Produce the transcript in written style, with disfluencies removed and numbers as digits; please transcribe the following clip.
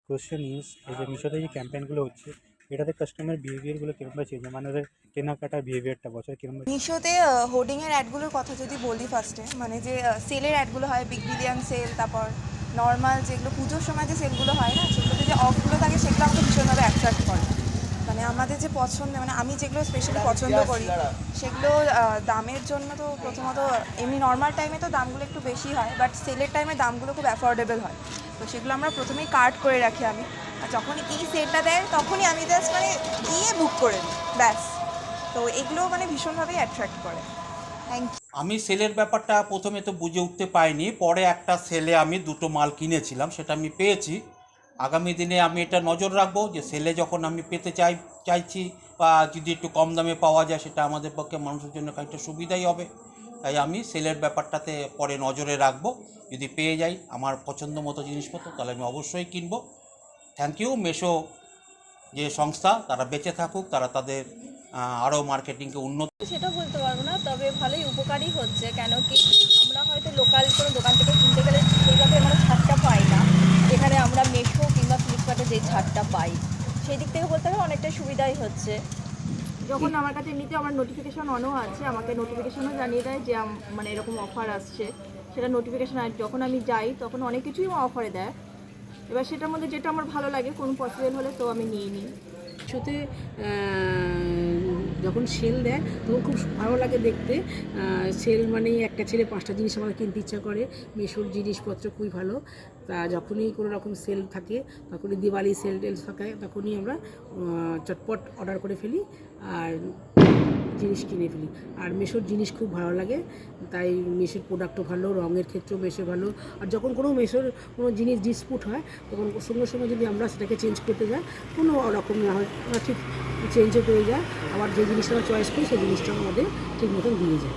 Question is এই যে মিশোতে যে ক্যাম্পেইনগুলো হচ্ছে এটাতে কাস্টমার বিহেভিয়ারগুলো কিরকম চেঞ্জ হয়, মানে ওদের কেনাকাটার বিহেভিয়ারটা বছর কিরকম? মিশোতে হোর্ডিংয়ের অ্যাডগুলোর কথা যদি বলি ফার্স্টে, মানে যে সেলের অ্যাডগুলো হয়, বিগ বিলিয়ন সেল, তারপর নর্মাল যেগুলো পুজোর সময় যে সেলগুলো হয় না, সেগুলোতে যে অফগুলো থাকে সেগুলো আমাকে ভীষণভাবে অ্যাট্রাক্ট করে। মানে আমাদের যে পছন্দ, মানে আমি যেগুলো স্পেশালি পছন্দ করি সেগুলো দামের জন্য তো প্রথমত এমনি নর্মাল টাইমে তো দামগুলো একটু বেশি হয়, বাট সেলের টাইমে দামগুলো খুব অ্যাফোর্ডেবল হয়। তো সেগুলো আমরা প্রথমেই কার্ট করে রাখি আমি, আর যখন এই সেলটা দেয় তখনই আমি জাস্ট মানে গিয়ে বুক করে দিই, ব্যাস। তো এগুলো মানে ভীষণভাবেই অ্যাট্রাক্ট করে। Thank you. আমি সেলের ব্যাপারটা প্রথমে তো বুঝে উঠতে পারিনি, পরে একটা সেলে আমি দুটো মাল কিনেছিলাম, সেটা আমি পেয়েছি। আগামী দিনে আমি এটা নজর রাখবো যে সেলে যখন আমি পেতে চাইছি বা যদি একটু কম দামে পাওয়া যায় সেটা আমাদের পক্ষে মানুষের জন্য খানিকটা সুবিধাই হবে। তাই আমি সেলের ব্যাপারটাতে পরে নজরে রাখবো। যদি পেয়ে যাই আমার পছন্দ মতো জিনিসপত্র তাহলে আমি অবশ্যই কিনবো। থ্যাংক ইউ মেশো যে সংস্থা, তারা বেঁচে থাকুক, তারা তাদের আরও মার্কেটিংকে উন্নত। সেটা বলতে পারবো না, তবে ভালোই উপকারই হচ্ছে। কেন কি আমরা হয়তো লোকাল কোনো দোকান থেকে কিনতে গেলে সেইভাবে আমরা ছাড়টা পাই না, যেখানে আমরা মেশো কিংবা ফ্লিপকার্টে যে ছাড়টা পাই, সেই দিক থেকে বলতে গেলে অনেকটা সুবিধাই হচ্ছে। যখন আমার কাছে এমনিতে আমার নোটিফিকেশান অনও আছে, আমাকে নোটিফিকেশানও জানিয়ে দেয় যে মানে এরকম অফার আসছে, সেটা নোটিফিকেশান আর যখন আমি যাই তখন অনেক কিছুই অফারে দেয়। এবার সেটার মধ্যে যেটা আমার ভালো লাগে, কোনো পসিবল হলে তো আমি নিয়ে নিই। শোতে যখন সেল দেয় তখন খুব ভালো লাগে দেখতে। সেল মানেই একটা ছেলে 5টা জিনিস আমাদের কিনতে ইচ্ছা করে। মেশোর জিনিসপত্র খুবই ভালো। তা যখনই কোনো রকম সেল থাকে, তখনই দিওয়ালি সেল টেল থাকে, তখনই আমরা চটপট অর্ডার করে ফেলি আর জিনিস কিনে ফেলি। আর মেশোর জিনিস খুব ভালো লাগে, তাই মেশোর প্রোডাক্টও ভালো, রঙের ক্ষেত্রেও মেশো ভালো। আর যখন কোনো মেশোর কোনো জিনিস ডিসপুট হয় তখন সঙ্গে সঙ্গে যদি আমরা সেটাকে চেঞ্জ করতে যাই, কোনো রকম না হয় ঠিক চেঞ্জও পেয়ে যায়। আবার যে জিনিসটা আমরা চয়েস করি সেই জিনিসটাও আমাদের ঠিক মতন দিয়ে যায়।